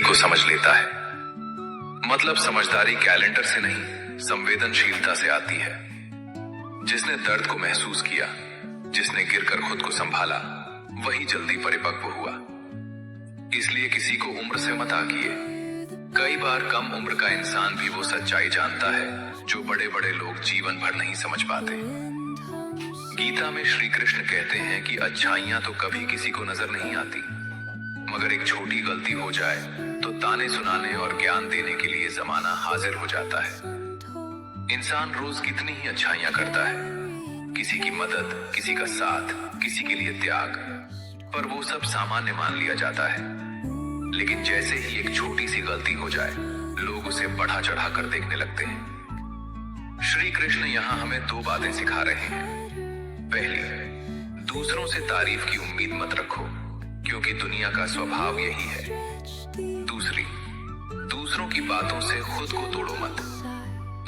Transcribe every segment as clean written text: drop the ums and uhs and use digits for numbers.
को समझ लेता है। मतलब समझदारी कैलेंडर से नहीं, संवेदनशीलता से आती है। जिसने दर्द को महसूस किया, जिसने गिरकर खुद को संभाला, वही जल्दी परिपक्व हुआ। इसलिए किसी को उम्र से मत आकिए। कई बार कम उम्र का इंसान भी वो सच्चाई जानता है जो बड़े बड़े लोग जीवन भर नहीं समझ पाते। गीता में श्री कृष्ण कहते हैं कि अच्छाइयां तो कभी किसी को नजर नहीं आती, मगर एक छोटी गलती हो जाए तो ताने सुनाने और ज्ञान देने के लिए जमाना हाजिर हो जाता है। इंसान रोज कितनी ही अच्छाइयां करता है, किसी की मदद, किसी का साथ, किसी के लिए त्याग, पर वो सब सामान्य मान लिया जाता है। लेकिन जैसे ही एक छोटी सी गलती हो जाए, लोग उसे बढ़ा चढ़ा कर देखने लगते हैं। श्री कृष्ण यहाँ हमें दो बातें सिखा रहे हैं। पहली, दूसरों से तारीफ की उम्मीद मत रखो, क्योंकि दुनिया का स्वभाव यही है। दूसरी, दूसरों की बातों से खुद को तोड़ो मत।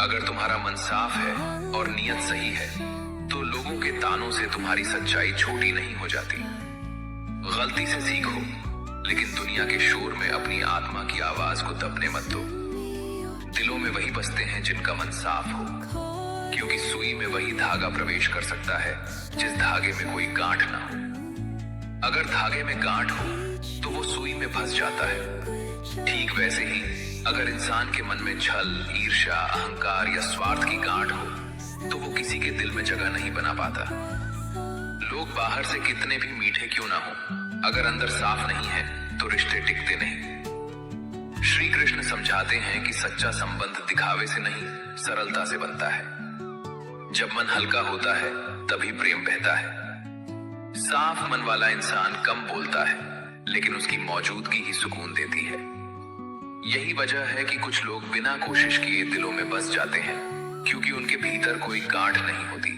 अगर तुम्हारा मन साफ है और नीयत सही है, तो लोगों के तानों से तुम्हारी सच्चाई छोटी नहीं हो जाती। गलती से सीखो, लेकिन दुनिया के शोर में अपनी आत्मा की आवाज को दबने मत दो। दिलों में वही बसते हैं जिनका मन साफ हो, क्योंकि सुई में वही धागा प्रवेश कर सकता है जिस धागे में कोई गांठ ना हो। अगर धागे में गांठ हो तो वो सुई में फंस जाता है। ठीक वैसे ही अगर इंसान के मन में छल, ईर्ष्या, अहंकार या स्वार्थ की गांठ हो तो वो किसी के दिल में जगह नहीं बना पाता। लोग बाहर से कितने भी मीठे क्यों ना हो, अगर अंदर साफ नहीं है तो रिश्ते टिकते नहीं। श्री कृष्ण समझाते हैं कि सच्चा संबंध दिखावे से नहीं, सरलता से बनता है। जब मन हल्का होता है तभी प्रेम बहता है। साफ मन वाला इंसान कम बोलता है, लेकिन उसकी मौजूदगी ही सुकून देती है। यही वजह है कि कुछ लोग बिना कोशिश किए दिलों में बस जाते हैं, क्योंकि उनके भीतर कोई गांठ नहीं होती।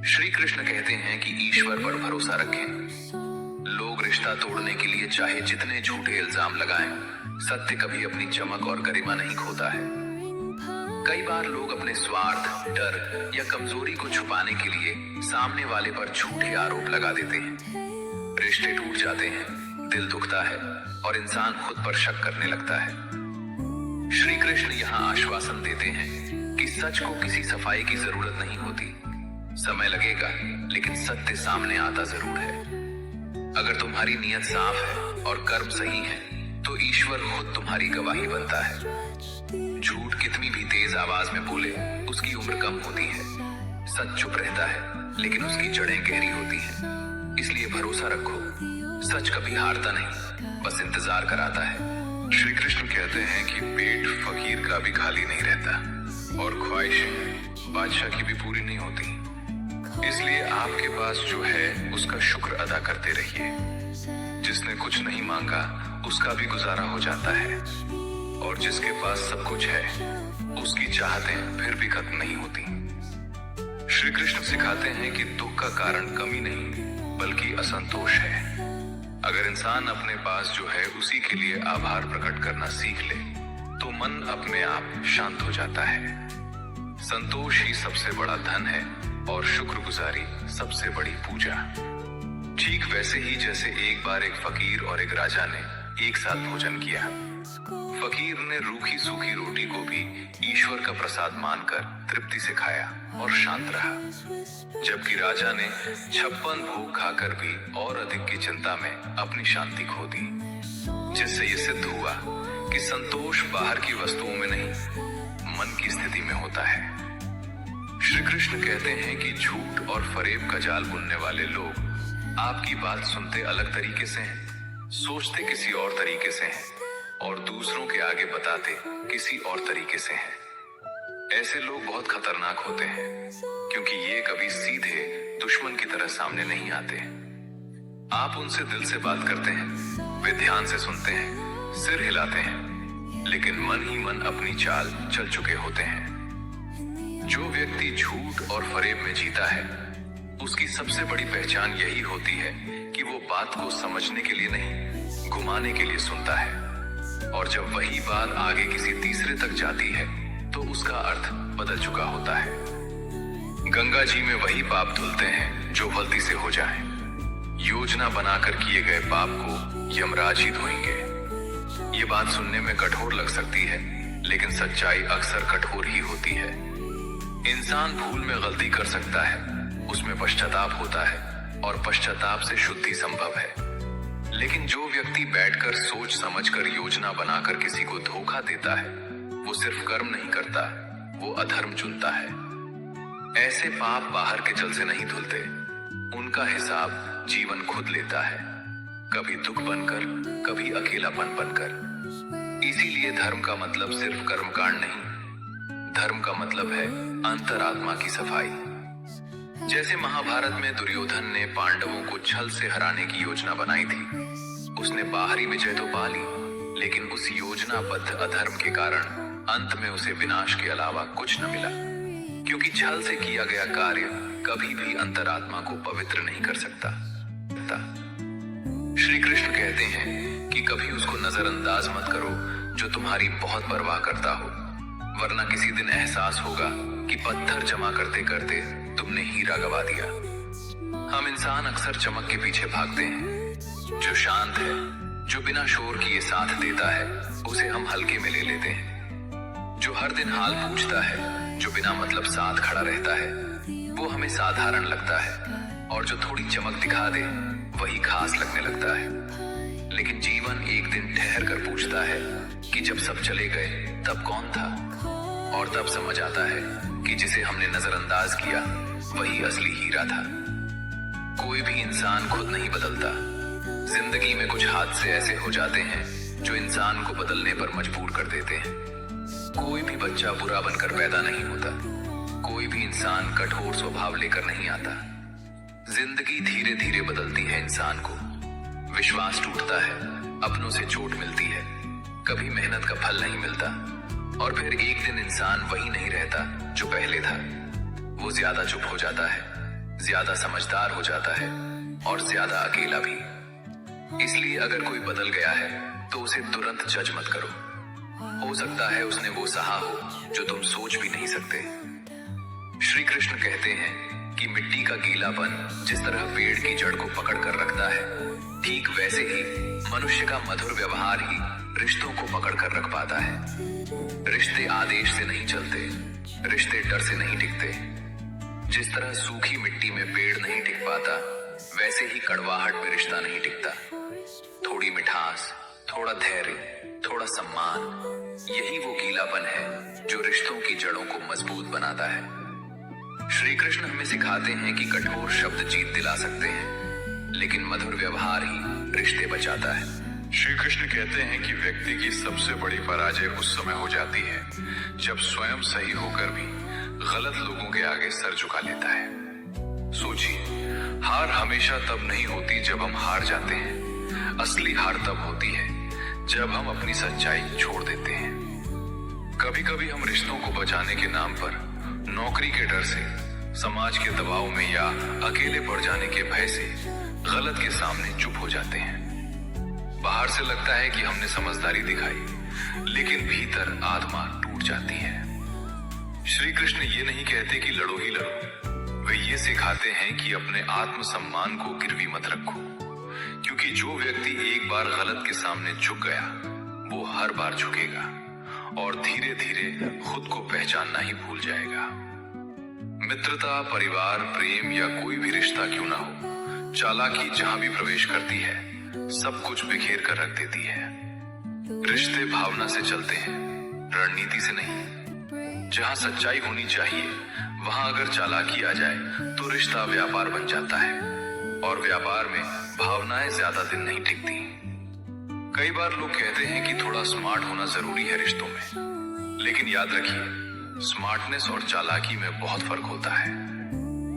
श्री कृष्ण कहते हैं कि ईश्वर पर भरोसा रखें। लोग रिश्ता तोड़ने के लिए चाहे जितने झूठे इल्जाम लगाएं, सत्य कभी अपनी चमक और गरिमा नहीं खोता है। कई बार लोग अपने स्वार्थ, डर या कमजोरी को छुपाने के लिए सामने वाले पर झूठे आरोप लगा देते हैं। रिश्ते टूट जाते हैं, दिल दुखता है और इंसान खुद पर शक करने लगता है। श्री कृष्ण यहाँ आश्वासन देते हैं कि सच को किसी सफाई की जरूरत नहीं होती। समय लगेगा, लेकिन सत्य सामने आता जरूर है। अगर तुम्हारी नीयत साफ है और कर्म सही है, तो ईश्वर खुद तुम्हारी गवाही बनता है। झूठ कितनी भी तेज आवाज में बोले, उसकी उम्र कम होती है। सच चुप रहता है, लेकिन उसकी जड़ें गहरी होती हैं। इसलिए भरोसा रखो, सच कभी हारता नहीं, बस इंतजार कराता है। श्री कृष्ण कहते हैं कि पेट फकीर का भी खाली नहीं रहता और ख्वाहिशें बादशाह की भी पूरी नहीं होती। इसलिए आपके पास जो है उसका शुक्र अदा करते रहिए। जिसने कुछ नहीं मांगा उसका भी गुजारा हो जाता है, और जिसके पास सब कुछ है उसकी चाहतें फिर भी खत्म नहीं होती। श्री कृष्ण सिखाते हैं कि दुख का कारण कमी नहीं, बल्कि असंतोष है। अगर इंसान अपने पास जो है उसी के लिए आभार प्रकट करना सीख ले, तो मन अपने आप शांत हो जाता है। संतोष ही सबसे बड़ा धन है और शुक्रगुजारी सबसे बड़ी पूजा। ठीक वैसे ही जैसे एक बार एक फकीर और एक राजा ने एक साथ भोजन किया। फकीर ने रूखी सूखी रोटी को भी ईश्वर का प्रसाद मानकर तृप्ति से खाया और शांत रहा, जबकि राजा ने 56 भोग खाकर भी और अधिक की चिंता में अपनी शांति खो दी। जिससे ये सिद्ध हुआ कि संतोष बाहर की वस्तुओं में नहीं, मन की स्थिति में होता है। श्री कृष्ण कहते हैं कि झूठ और फरेब का जाल बुनने वाले लोग आपकी बात सुनते अलग तरीके से हैं, सोचते किसी और तरीके से हैं और दूसरों के आगे बताते किसी और तरीके से हैं। ऐसे लोग बहुत खतरनाक होते हैं, क्योंकि ये कभी सीधे दुश्मन की तरह सामने नहीं आते। आप उनसे दिल से बात करते हैं, वे ध्यान से सुनते हैं, सिर हिलाते हैं, लेकिन मन ही मन अपनी चाल चल चुके होते हैं। जो व्यक्ति झूठ और फरेब में जीता है, उसकी सबसे बड़ी पहचान यही होती है कि वो बात को समझने के लिए नहीं, घुमाने के लिए सुनता है। और जब वही बात आगे किसी तीसरे तक जाती है, तो उसका अर्थ बदल चुका होता है। गंगा जी में वही पाप धुलते हैं जो गलती से हो जाएं। योजना बनाकर किए गए पाप को यमराज ही धोएंगे। ये बात सुनने में कठोर लग सकती है, लेकिन सच्चाई अक्सर कठोर ही होती है। इंसान भूल में गलती कर सकता है, उसमें पश्चाताप होता है और पश्चाताप से शुद्धि संभव है। लेकिन जो व्यक्ति बैठकर सोच समझकर योजना बनाकर किसी को धोखा देता है, वो सिर्फ कर्म नहीं करता, वो अधर्म चुनता है। ऐसे पाप बाहर के जल से नहीं धुलते, उनका हिसाब जीवन खुद लेता है, कभी दुख बनकर, कभी अकेलापन बनकर। इसीलिए धर्म का मतलब सिर्फ कर्मकांड नहीं, धर्म का मतलब है अंतरात्मा की सफाई। जैसे महाभारत में दुर्योधन ने पांडवों को छल से हराने की योजना बनाई थी। उसने बाहरी विजय तो पा ली, लेकिन उस योजनाबद्ध अधर्म के कारण अंत में उसे विनाश के अलावा कुछ न मिला, क्योंकि छल से किया गया कार्य कभी भी अंतरात्मा को पवित्र नहीं कर सकता। श्री कृष्ण कहते हैं कि कभी उसको नजरअंदाज मत करो जो तुम्हारी बहुत परवाह करता हो, वरना किसी दिन एहसास होगा कि पत्थर जमा करते करते तुमने हीरा गवा दिया। हम इंसान अक्सर चमक के पीछे भागते हैं। जो शांत है, जो बिना शोर किए साथ देता है, उसे हम हल्के में ले लेते हैं। जो हर दिन हाल पूछता है, जो बिना मतलब साथ खड़ा रहता है, वो हमें साधारण लगता है, और जो थोड़ी चमक दिखा दे वही खास लगने लगता है। लेकिन जीवन एक दिन ठहर कर पूछता है कि जब सब चले गए तब कौन था, और तब समझ आता है कि जिसे हमने नजरअंदाज किया वही असली हीरा था। कोई भी इंसान खुद नहीं बदलता। जिंदगी में कुछ हादसे ऐसे हो जाते हैं जो इंसान को बदलने पर मजबूर कर देते हैं। कोई भी बच्चा बुरा बनकर पैदा नहीं होता, कोई भी इंसान कठोर स्वभाव लेकर नहीं आता। जिंदगी धीरे धीरे बदलती है इंसान को। विश्वास टूटता है, अपनों से चोट मिलती है, कभी मेहनत का फल नहीं मिलता, और फिर एक दिन इंसान वही नहीं रहता जो पहले था। वो ज्यादा चुप हो जाता है, ज्यादा समझदार हो जाता है, और ज्यादा अकेला भी। इसलिए अगर कोई बदल गया है तो उसे तुरंत जज मत करो। हो सकता है उसने वो सहा हो जो तुम सोच भी नहीं सकते। श्री कृष्ण कहते हैं कि मिट्टी का गीलापन जिस तरह पेड़ की जड़ को पकड़ कर रखता है, ठीक वैसे ही मनुष्य का मधुर व्यवहार ही रिश्तों को पकड़ कर रख पाता है। रिश्ते आदेश से नहीं चलते, रिश्ते डर से नहीं टिकते। जिस तरह सूखी मिट्टी में पेड़ नहीं टिक पाता, वैसे ही कड़वाहट में रिश्ता नहीं टिकता। थोड़ी मिठास, थोड़ा धैर्य, थोड़ा सम्मान, यही वो गीलापन है जो रिश्तों की जड़ों को मजबूत बनाता है। श्री कृष्ण हमें सिखाते हैं कि कठोर शब्द जीत दिला सकते हैं, लेकिन मधुर व्यवहार ही रिश्ते बचाता है। श्री कृष्ण कहते हैं कि व्यक्ति की सबसे बड़ी पराजय उस समय हो जाती है जब स्वयं सही होकर भी गलत लोगों के आगे सर झुका लेता है। सोचिए, हार हमेशा तब नहीं होती जब हम हार जाते हैं। असली हार तब होती है जब हम अपनी सच्चाई छोड़ देते हैं। कभी कभी हम रिश्तों को बचाने के नाम पर नौकरी के डर से, समाज के दबाव में या अकेले पड़ जाने के भय से गलत के सामने चुप हो जाते हैं। बाहर से लगता है कि हमने समझदारी दिखाई, लेकिन भीतर आत्मा टूट जाती है। श्री कृष्ण ये नहीं कहते कि लड़ो ही लड़ो, वे ये सिखाते हैं कि अपने आत्मसम्मान को गिरवी मत रखो, क्योंकि जो व्यक्ति एक बार गलत के सामने झुक गया, वो हर बार झुकेगा और धीरे धीरे खुद को पहचानना ही भूल जाएगा। मित्रता, परिवार, प्रेम या कोई भी रिश्ता क्यों ना हो, चालाकी जहां भी प्रवेश करती है, सब कुछ बिखेर कर रख देती है। रिश्ते भावना से चलते हैं, रणनीति से नहीं। जहां सच्चाई होनी चाहिए, वहां अगर चालाकी आ जाए तो रिश्ता व्यापार बन जाता है, और व्यापार में भावनाएं ज्यादा दिन नहीं टिकती। कई बार लोग कहते हैं कि थोड़ा स्मार्ट होना जरूरी है रिश्तों में, लेकिन याद रखिए, स्मार्टनेस और चालाकी में बहुत फर्क होता है।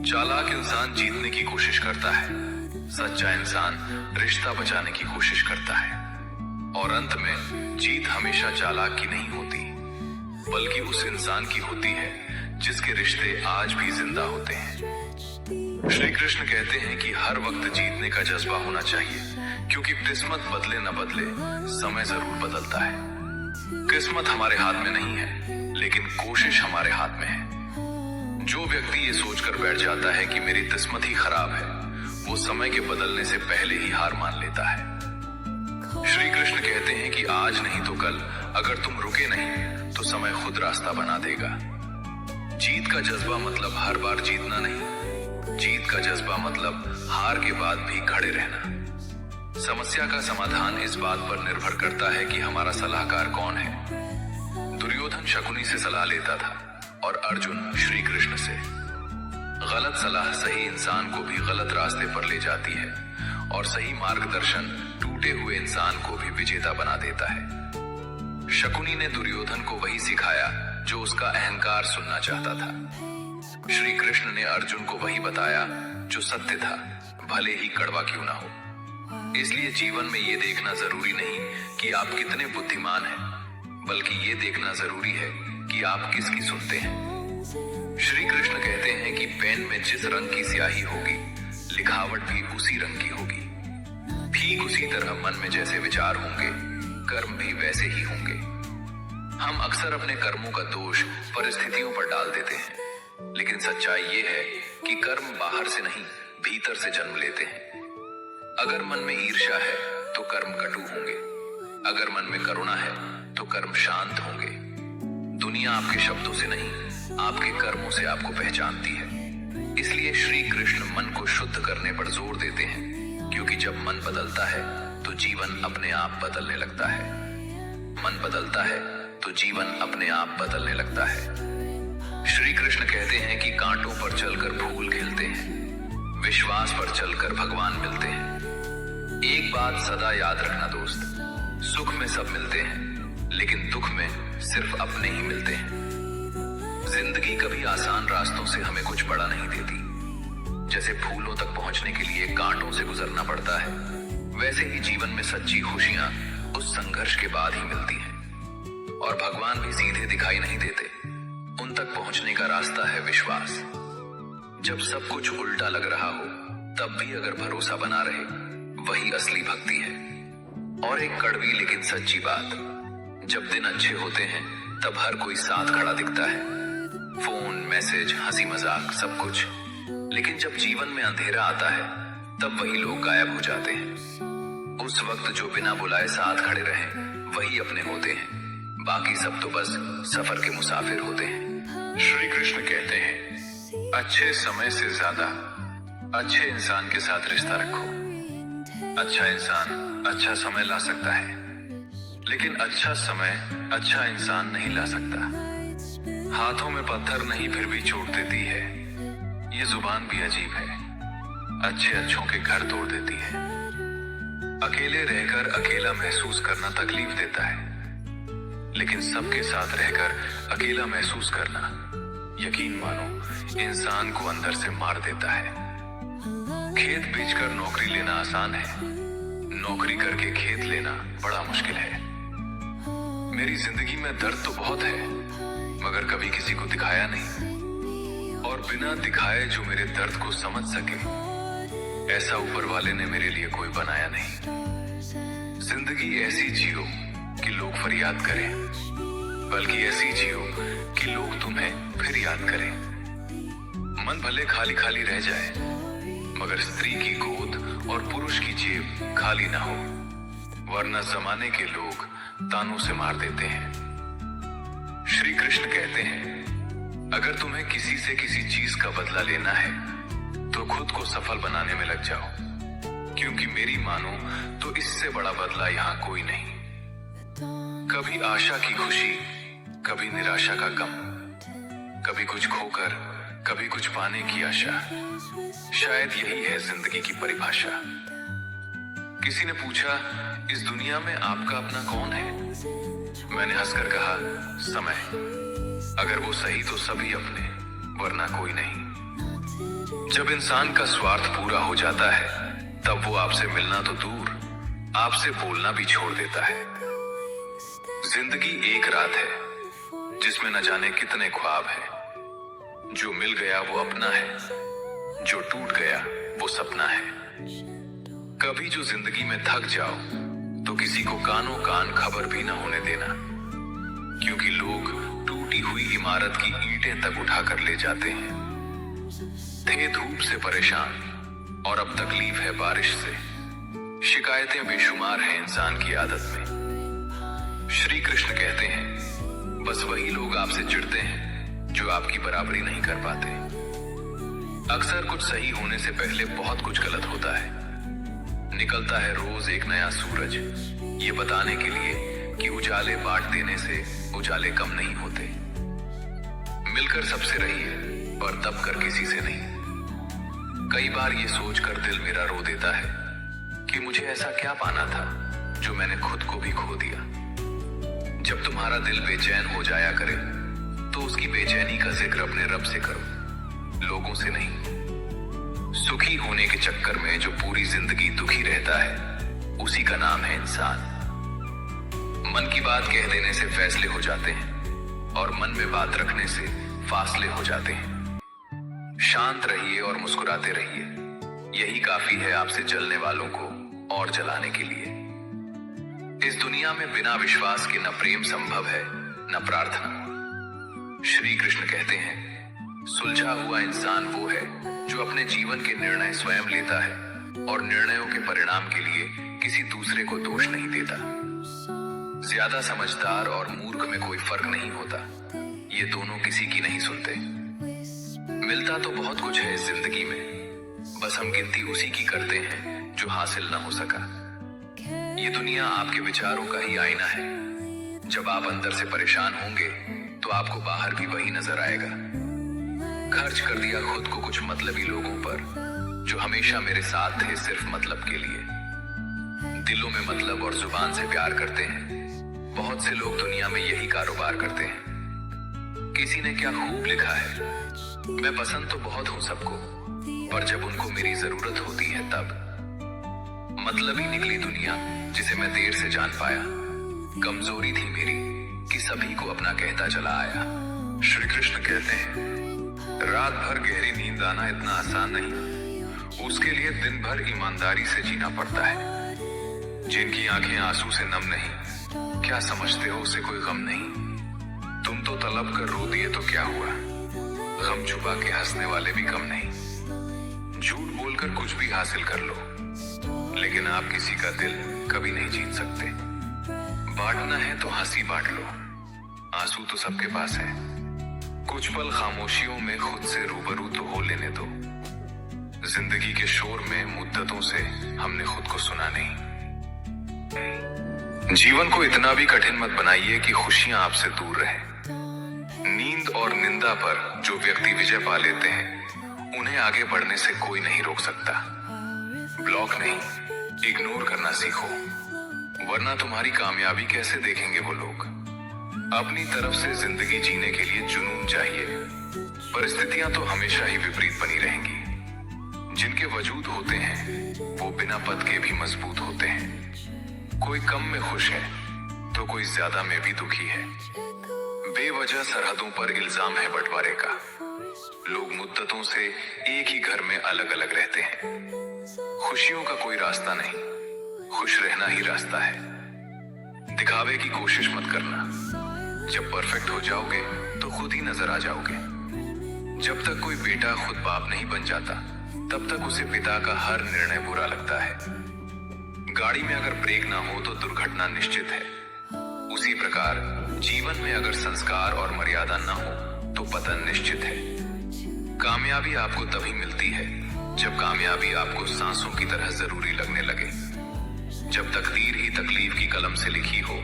चालाक इंसान जीतने की कोशिश करता है, सच्चा इंसान रिश्ता बचाने की कोशिश करता है, और अंत में जीत हमेशा चालाक की नहीं होती, बल्कि उस इंसान की होती है जिसके रिश्ते आज भी जिंदा होते हैं। श्री कृष्ण कहते हैं कि हर वक्त जीतने का जज्बा होना चाहिए, क्योंकि किस्मत बदले न बदले, समय जरूर बदलता है। किस्मत हमारे हाथ में नहीं है, लेकिन कोशिश हमारे हाथ में है। जो व्यक्ति ये सोचकर बैठ जाता है कि मेरी किस्मत ही खराब है, वो समय के बदलने से पहले ही हार मान लेता है। श्री कृष्ण कहते हैं कि आज नहीं तो कल अगर तुम रुके नहीं तो समय खुद रास्ता बना देगा। जीत का जज्बा मतलब हर बार जीतना नहीं, जीत का जज्बा मतलब हार के बाद भी खड़े रहना। समस्या का समाधान इस बात पर निर्भर करता है कि हमारा सलाहकार कौन है। दुर्योधन शकुनी से सलाह लेता था और अर्जुन श्री कृष्ण से। गलत सलाह सही इंसान को भी गलत रास्ते पर ले जाती है और सही मार्गदर्शन टूटे हुए इंसान को भी विजेता बना देता है। शकुनी ने दुर्योधन को वही सिखाया जो उसका अहंकार सुनना चाहता था। श्री कृष्ण ने अर्जुन को वही बताया जो सत्य था, भले ही कड़वा क्यों ना हो। इसलिए जीवन में ये देखना जरूरी नहीं कि आप कितने बुद्धिमान हैं, बल्कि ये देखना जरूरी है कि आप किसकी सुनते हैं। श्री कृष्ण कहते हैं कि पेन में जिस रंग की स्याही होगी, लिखावट भी उसी रंग की होगी। ठीक उसी तरह मन में जैसे विचार होंगे, कर्म भी वैसे ही होंगे। हम अक्सर अपने कर्मों का दोष परिस्थितियों पर डाल देते हैं, लेकिन सच्चाई ये है कि कर्म बाहर से नहीं, भीतर से जन्म लेते हैं। अगर मन में ईर्ष्या है तो कर्म कटु होंगे, अगर मन में करुणा है तो कर्म शांत होंगे। दुनिया आपके शब्दों से नहीं, आपके कर्मों से आपको पहचानती है। इसलिए श्री कृष्ण मन को शुद्ध करने पर जोर देते हैं, क्योंकि जब मन बदलता है तो जीवन अपने आप बदलने लगता है। मन बदलता है तो जीवन अपने आप बदलने लगता है। श्री कृष्ण कहते हैं कि कांटों पर चलकर फूल खिलते हैं, विश्वास पर चलकर भगवान मिलते हैं। एक बात सदा याद रखना दोस्त, सुख में सब मिलते हैं, लेकिन दुख में सिर्फ अपने ही मिलते हैं। जिंदगी कभी आसान रास्तों से हमें कुछ बड़ा नहीं देती। जैसे फूलों तक पहुंचने के लिए कांटों से गुजरना पड़ता है, वैसे ही जीवन में सच्ची खुशियां उस संघर्ष के बाद ही मिलती हैं। और भगवान भी सीधे दिखाई नहीं देते, उन तक पहुंचने का रास्ता है विश्वास। जब सब कुछ उल्टा लग रहा हो, तब भी अगर भरोसा बना रहे, वही असली भक्ति है। और एक कड़वी लेकिन सच्ची बात, जब दिन अच्छे होते हैं तब हर कोई साथ खड़ा दिखता है, फोन, मैसेज, हंसी मजाक, सब कुछ। लेकिन जब जीवन में अंधेरा आता है तब वही लोग गायब हो जाते हैं। उस वक्त जो बिना बुलाए साथ खड़े रहे, वही अपने होते हैं, बाकी सब तो बस सफर के मुसाफिर होते हैं। श्री कृष्ण कहते हैं, अच्छे समय से ज्यादा अच्छे इंसान के साथ रिश्ता रखो। अच्छा इंसान अच्छा समय ला सकता है, लेकिन अच्छा समय अच्छा इंसान नहीं ला सकता। हाथों में पत्थर नहीं फिर भी चोट देती है, ये जुबान भी अजीब है, अच्छे अच्छों के घर तोड़ देती है। अकेले रहकर अकेला महसूस करना तकलीफ देता है, लेकिन सबके साथ रहकर अकेला महसूस करना, यकीन मानो, इंसान को अंदर से मार देता है। खेत बेचकर नौकरी लेना आसान है, नौकरी करके खेत लेना बड़ा मुश्किल है। मेरी जिंदगी में दर्द तो बहुत है, मगर कभी किसी को दिखाया नहीं, और बिना दिखाए जो मेरे दर्द को समझ सके, ऐसा ऊपर वाले ने मेरे लिए कोई बनाया नहीं। जिंदगी ऐसी जियो कि लोग फरियाद करें, बल्कि ऐसी जियो कि लोग तुम्हें फिर याद करें। मन भले खाली खाली रह जाए, मगर स्त्री की गोद और पुरुष की जेब खाली ना हो, वरना जमाने के लोग तानों से मार देते हैं। श्री कृष्ण कहते हैं, अगर तुम्हें किसी से किसी चीज का बदला लेना है तो खुद को सफल बनाने में लग जाओ, क्योंकि मेरी मानो तो इससे बड़ा बदला यहाँ कोई नहीं। कभी आशा की खुशी, कभी निराशा का गम, कभी कुछ खोकर कभी कुछ पाने की आशा। शायद यही है जिंदगी की परिभाषा। किसी ने पूछा, इस दुनिया में आपका अपना कौन है? मैंने हंसकर कहा, समय। अगर वो सही तो सभी अपने, वरना कोई नहीं। जब इंसान का स्वार्थ पूरा हो जाता है, तब वो आपसे मिलना तो दूर, आपसे बोलना भी छोड़ देता है। जिंदगी एक रात है जिसमें न जाने कितने ख्वाब हैं। जो मिल गया वो अपना है, जो टूट गया वो सपना है। कभी जो जिंदगी में थक जाओ तो किसी को कानों कान खबर भी न होने देना, क्योंकि लोग टूटी हुई इमारत की ईंटें तक उठाकर ले जाते हैं। थे धूप से परेशान और अब तकलीफ है बारिश से। शिकायतें बेशुमार हैं इंसान की आदत में। श्री कृष्ण कहते हैं, बस वही लोग आपसे चिढ़ते हैं जो आपकी बराबरी नहीं कर पाते। अक्सर कुछ सही होने से पहले बहुत कुछ गलत होता है। निकलता है रोज एक नया सूरज, ये बताने के लिए कि उजाले बांट देने से उजाले कम नहीं होते। मिलकर सबसे रहिए और दब कर किसी से नहीं। कई बार ये सोचकर दिल मेरा रो देता है कि मुझे ऐसा क्या पाना था जो मैंने खुद को भी खो दिया। जब तुम्हारा दिल बेचैन हो जाया करे तो उसकी बेचैनी का जिक्र अपने रब से करो, लोगों से नहीं। सुखी होने के चक्कर में जो पूरी जिंदगी दुखी रहता है, उसी का नाम है इंसान। मन की बात कह देने से फैसले हो जाते हैं और मन में बात रखने से फासले हो जाते हैं। शांत रहिए और मुस्कुराते रहिए, यही काफी है आपसे जलने वालों को और जलाने के लिए। इस दुनिया में बिना विश्वास के न प्रेम संभव है न प्रार्थना। श्री कृष्ण कहते हैं, सुलझा हुआ इंसान वो है जो अपने जीवन के निर्णय स्वयं लेता है और निर्णयों के परिणाम के लिए किसी दूसरे को दोष नहीं देता। ज्यादा समझदार और मूर्ख में कोई फर्क नहीं होता, ये दोनों किसी की नहीं सुनते। मिलता तो बहुत कुछ है इस जिंदगी में, बस हम गिनती उसी की करते हैं जो हासिल न हो सका। ये दुनिया आपके विचारों का ही आईना है। जब आप अंदर से परेशान होंगे तो आपको बाहर भी वही नजर आएगा। खर्च कर दिया खुद को कुछ मतलबी लोगों पर जो हमेशा मेरे साथ थे सिर्फ मतलब के लिए। दिलों में मतलब और जुबान से प्यार करते हैं। बहुत से लोग दुनिया में यही कारोबार करते हैं। किसी ने क्या खूब लिखा है, मैं पसंद तो बहुत हूं सबको, पर जब उनको मेरी जरूरत होती है तब। मतलबी निकली दुनिया जिसे मैं देर से जान पाया। कमजोरी थी मेरी कि सभी को अपना कहता चला आया। श्री कृष्ण कहते हैं, रात भर गहरी नींद आना इतना आसान नहीं, उसके लिए दिन भर ईमानदारी से जीना पड़ता है। जिनकी आंखें आंसू से नम नहीं, क्या समझते हो उसे कोई गम नहीं। तुम तो तलब कर रो दिए तो क्या हुआ, गम छुपा के हंसने वाले भी कम नहीं। झूठ बोलकर कुछ भी हासिल कर लो, लेकिन आप किसी का दिल कभी नहीं जीत सकते। बांटना है तो हंसी बांट लो, आंसू तो सबके पास है। कुछ पल खामोशियों में खुद से रूबरू तो हो लेने दो। जिंदगी के शोर में मुद्दतों से हमने खुद को सुना नहीं। जीवन को इतना भी कठिन मत बनाइए कि खुशियां आपसे दूर रहें। नींद और निंदा पर जो व्यक्ति विजय पा लेते हैं, उन्हें आगे बढ़ने से कोई नहीं रोक सकता। ब्लॉक नहीं, इग्नोर करना सीखो, वरना तुम्हारी कामयाबी कैसे देखेंगे वो लोग। अपनी तरफ से जिंदगी जीने के लिए जुनून चाहिए। परिस्थितियां तो हमेशा ही विपरीत बनी रहेंगी। जिनके वजूद होते हैं वो बिना पद के भी मजबूत होते हैं। कोई कम में खुश है तो कोई ज्यादा में भी दुखी है। बेवजह सरहदों पर इल्जाम है बंटवारे का। लोग मुद्दतों से एक ही घर में अलग अलग रहते हैं। खुशियों का कोई रास्ता नहीं, खुश रहना ही रास्ता है। दिखावे की कोशिश मत करना, जब परफेक्ट हो जाओगे तो खुद ही नजर आ जाओगे। जब तक कोई बेटा खुद बाप नहीं बन जाता, तब तक उसे पिता का हर निर्णय बुरा लगता है। गाड़ी में अगर ब्रेक ना हो तो दुर्घटना निश्चित है। उसी प्रकार जीवन में अगर संस्कार और मर्यादा ना हो तो पतन निश्चित है। कामयाबी आपको तभी मिलती है जब कामयाबी आपको सांसों की तरह जरूरी लगने लगे। जब तकदीर ही तकलीफ की कलम से लिखी हो,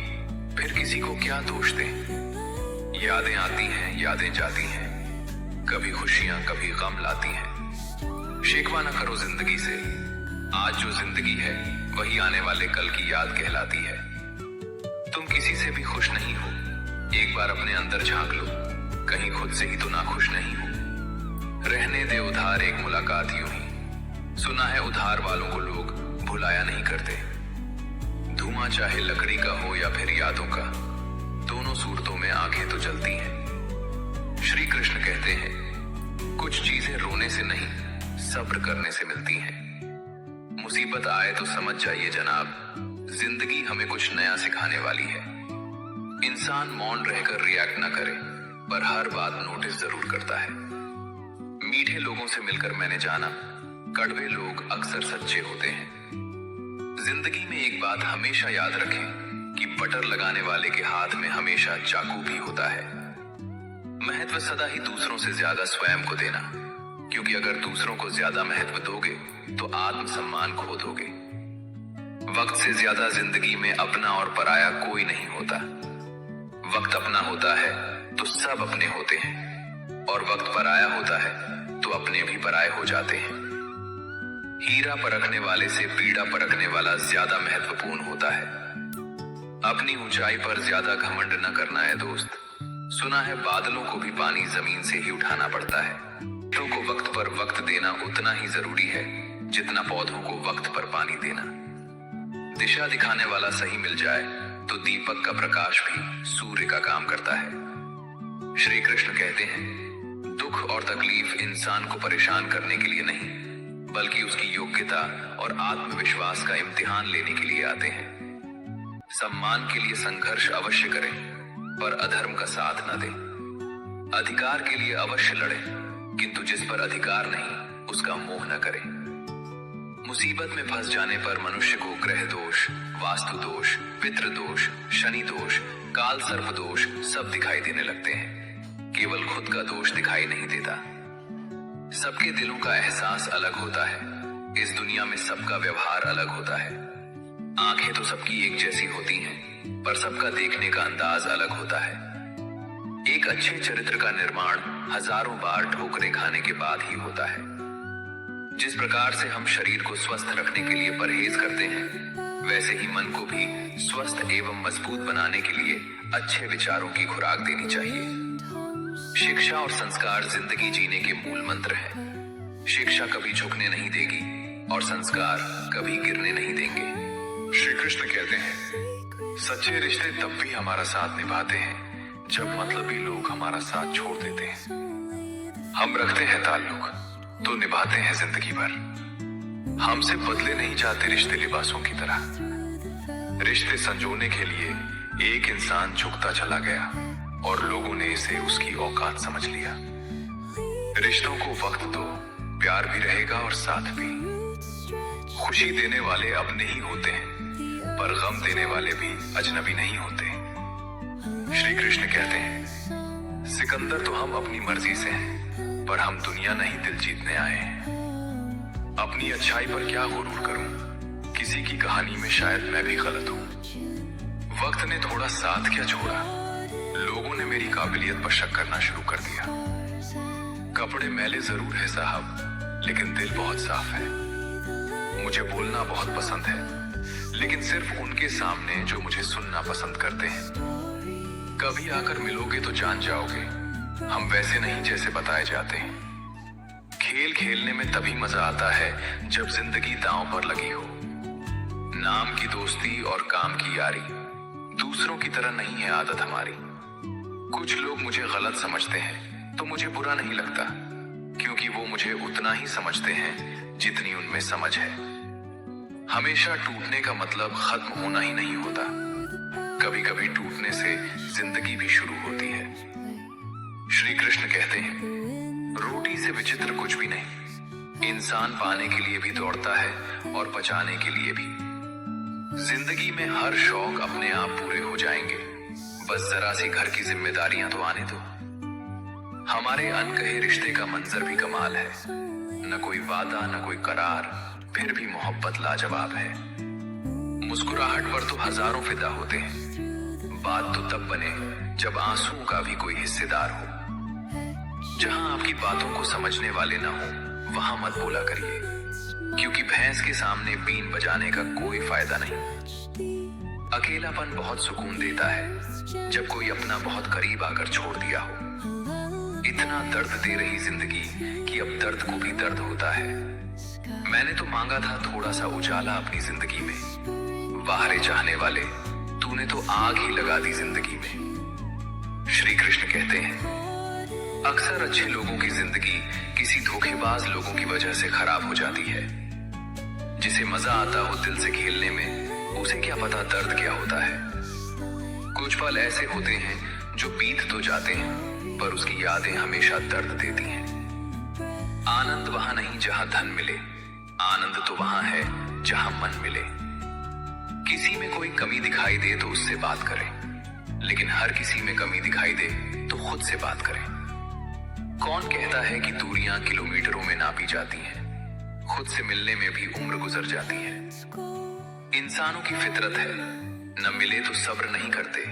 फिर किसी को क्या दोष दें। यादें आती हैं, यादें जाती हैं, कभी खुशियां कभी गम लाती हैं। शिकवा न करो जिंदगी से, आज जो जिंदगी है वही आने वाले कल की याद कहलाती है। तुम किसी से भी खुश नहीं हो, एक बार अपने अंदर झांक लो, कहीं खुद से ही तो नाखुश नहीं हो। रहने दे उधार एक मुलाकात यूं ही, सुना है उधार वालों को लोग भुलाया नहीं करते। धुआं चाहे लकड़ी का हो या फिर यादों का, दोनों सूरतों में आंखें तो जलती हैं। श्री कृष्ण कहते हैं, कुछ चीजें रोने से नहीं सब्र करने से मिलती हैं। मुसीबत आए तो समझ जाइए जनाब, जिंदगी हमें कुछ नया सिखाने वाली है। इंसान मौन रहकर रिएक्ट ना करे, पर हर बात नोटिस जरूर करता है। मीठे लोगों से मिलकर मैंने जाना, कड़वे लोग अक्सर सच्चे होते हैं। जिंदगी में एक बात हमेशा याद रखें कि बटर लगाने वाले के हाथ में हमेशा चाकू भी होता है। महत्व सदा ही दूसरों से ज्यादा स्वयं को देना, क्योंकि अगर दूसरों को ज्यादा महत्व दोगे तो आत्मसम्मान खो दोगे। वक्त से ज्यादा जिंदगी में अपना और पराया कोई नहीं होता। वक्त अपना होता है तो सब अपने होते हैं, और वक्त पराया होता है तो अपने भी पराये हो जाते हैं। हीरा परखने वाले से पीड़ा परखने वाला ज्यादा महत्वपूर्ण होता है। अपनी ऊंचाई पर ज्यादा घमंड न करना है दोस्त। सुना है बादलों को भी पानी जमीन से ही उठाना पड़ता है। पेड़ों को वक्त पर वक्त देना उतना ही जरूरी है जितना पौधों को वक्त पर पानी देना। दिशा दिखाने वाला सही मिल जाए तो दीपक का प्रकाश भी सूर्य का काम करता है। श्री कृष्ण कहते हैं, दुख और तकलीफ इंसान को परेशान करने के लिए नहीं, बल्कि उसकी योग्यता और आत्मविश्वास का इम्तिहान लेने के लिए आते हैं। सम्मान के लिए संघर्ष अवश्य करें, पर अधर्म का साथ न दें। अधिकार के लिए अवश्य लड़ें, किंतु जिस पर अधिकार नहीं उसका मोह न करें। मुसीबत में फंस जाने पर मनुष्य को ग्रह दोष, वास्तु दोष, पितृ दोष, शनि दोष, काल सर्प दोष सब दिखाई देने लगते हैं। केवल खुद का दोष दिखाई नहीं देता। सबके दिलों का एहसास अलग होता है। इस दुनिया में सबका व्यवहार अलग होता है। आंखें तो सबकी एक जैसी होती हैं, पर सबका देखने का अंदाज अलग होता है। एक अच्छे चरित्र का निर्माण हजारों बार ठोकरें खाने के बाद ही होता है। जिस प्रकार से हम शरीर को स्वस्थ रखने के लिए परहेज करते हैं, वैसे ही मन को भी स्वस्थ एवं मजबूत बनाने के लिए अच्छे विचारों की खुराक देनी चाहिए। शिक्षा और संस्कार जिंदगी जीने के मूल मंत्र हैं। शिक्षा कभी झुकने नहीं देगी और संस्कार कभी गिरने नहीं देंगे। श्री कृष्ण कहते हैं, सच्चे रिश्ते तब भी हमारा साथ निभाते हैं जब मतलबी लोग हमारा साथ छोड़ देते हैं। हम रखते हैं ताल्लुक तो निभाते हैं जिंदगी भर। हमसे बदले नहीं जाते रिश्ते लिबासों की तरह। रिश्ते संजोने के लिए एक इंसान झुकता चला गया और लोगों ने इसे उसकी औकात समझ लिया। रिश्तों को वक्त दो, प्यार भी रहेगा और साथ भी। खुशी देने वाले अपने ही होते हैं, पर गम देने वाले भी अजनबी नहीं होते। श्री कृष्ण कहते हैं, सिकंदर तो हम अपनी मर्जी से हैं, पर हम दुनिया नहीं दिल जीतने आए हैं। अपनी अच्छाई पर क्या गुरूर करूं, किसी की कहानी में शायद मैं भी गलत हूं। वक्त ने थोड़ा साथ क्या छोड़ा, लोगों ने मेरी काबिलियत पर शक करना शुरू कर दिया। कपड़े मैले जरूर है साहब, लेकिन दिल बहुत साफ है। मुझे बोलना बहुत पसंद है, लेकिन सिर्फ उनके सामने जो मुझे सुनना पसंद करते हैं। कभी आकर मिलोगे तो जान जाओगे, हम वैसे नहीं जैसे बताए जाते हैं। खेल खेलने में तभी मजा आता है जब जिंदगी दांव पर लगी हो। नाम की दोस्ती और काम की यारी दूसरों की तरह नहीं है आदत हमारी। कुछ लोग मुझे गलत समझते हैं तो मुझे बुरा नहीं लगता, क्योंकि वो मुझे उतना ही समझते हैं जितनी उनमें समझ है। हमेशा टूटने का मतलब खत्म होना ही नहीं होता। कभी कभी टूटने से जिंदगी भी शुरू होती है। श्री कृष्ण कहते हैं, रोटी से विचित्र कुछ भी नहीं। इंसान पाने के लिए भी दौड़ता है और बचाने के लिए भी। जिंदगी में हर शौक अपने आप पूरे हो जाएंगे, बस जरा सी घर की जिम्मेदारियां तो आने दो। हमारे अनकहे रिश्ते का मंजर भी कमाल है। न कोई वादा न कोई करार, फिर भी मोहब्बत लाजवाब है। मुस्कुराहट पर तो हजारों फिदा होते हैं। बात तो तब बने जब आंसुओं का भी कोई हिस्सेदार हो। जहां आपकी बातों को समझने वाले ना हो, वहां मत बोला करिए, क्योंकि भैंस के सामने बीन बजाने का कोई फायदा नहीं। अकेलापन बहुत सुकून देता है जब कोई अपना बहुत करीब आकर छोड़ दिया हो। इतना दर्द दे रही जिंदगी कि अब दर्द को भी दर्द होता है। मैंने तो मांगा था थोड़ा सा उजाला अपनी जिंदगी में। बाहरे चाहने वाले, तूने तो आग ही लगा दी जिंदगी में। श्री कृष्ण कहते हैं, अक्सर अच्छे लोगों की जिंदगी किसी धोखेबाज लोगों की वजह से खराब हो जाती है। जिसे मजा आता हो दिल से खेलने में, उसे क्या पता दर्द क्या होता है। कुछ पल ऐसे होते हैं जो बीत तो जाते हैं, पर उसकी यादें हमेशा दर्द देती हैं। आनंद वहां नहीं जहां धन मिले, आनंद तो वहां है जहां मन मिले। किसी में कोई कमी दिखाई दे तो उससे बात करें, लेकिन हर किसी में कमी दिखाई दे तो खुद से बात करें। कौन कहता है कि दूरियां किलोमीटरों में नापी जाती हैं? खुद से मिलने में भी उम्र गुजर जाती है। इंसानों की फितरत है, न मिले तो सब्र नहीं करते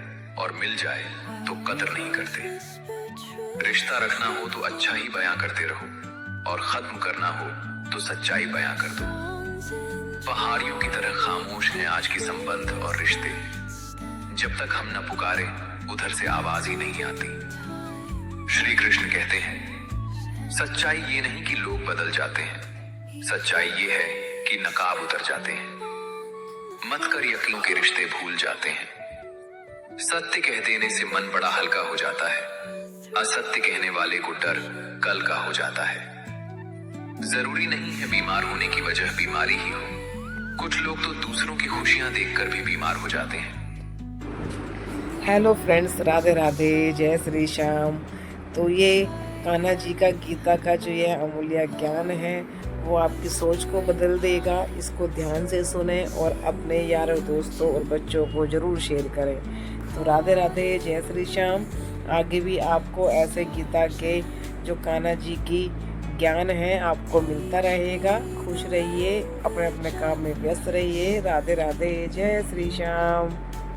और मिल जाए तो कदर नहीं करते। रिश्ता रखना हो तो अच्छा ही बयां करते रहो और खत्म करना हो तो सच्चाई बयां कर दो। पहाड़ियों की तरह खामोश हैं आज के संबंध और रिश्ते। जब तक हम न पुकारे उधर से आवाज ही नहीं आती। श्री कृष्ण कहते हैं, सच्चाई ये नहीं कि लोग बदल जाते हैं, सच्चाई ये है कि नकाब उतर जाते हैं। मत कर यकीन के रिश्ते भूल जाते हैं। सत्य कह देने से मन बड़ा हल्का हो जाता है, असत्य कहने वाले को डर कल का हो जाता है। जरूरी नहीं है बीमार होने की वजह बीमारी ही हो, कुछ लोग तो दूसरों की खुशियां देखकर भी बीमार हो जाते हैं। हेलो फ्रेंड्स, राधे राधे, जय श्री श्याम। तो ये कान्हा जी का गीता का जो ये अमूल्य ज्ञान है वो आपकी सोच को बदल देगा। इसको ध्यान से सुने और अपने यारों दोस्तों और बच्चों को जरूर शेयर करें। तो राधे राधे, जय श्री श्याम। आगे भी आपको ऐसे गीता के जो कान्हा जी की ज्ञान है आपको मिलता रहेगा। खुश रहिए, अपने अपने काम में व्यस्त रहिए। राधे राधे, जय श्री श्याम।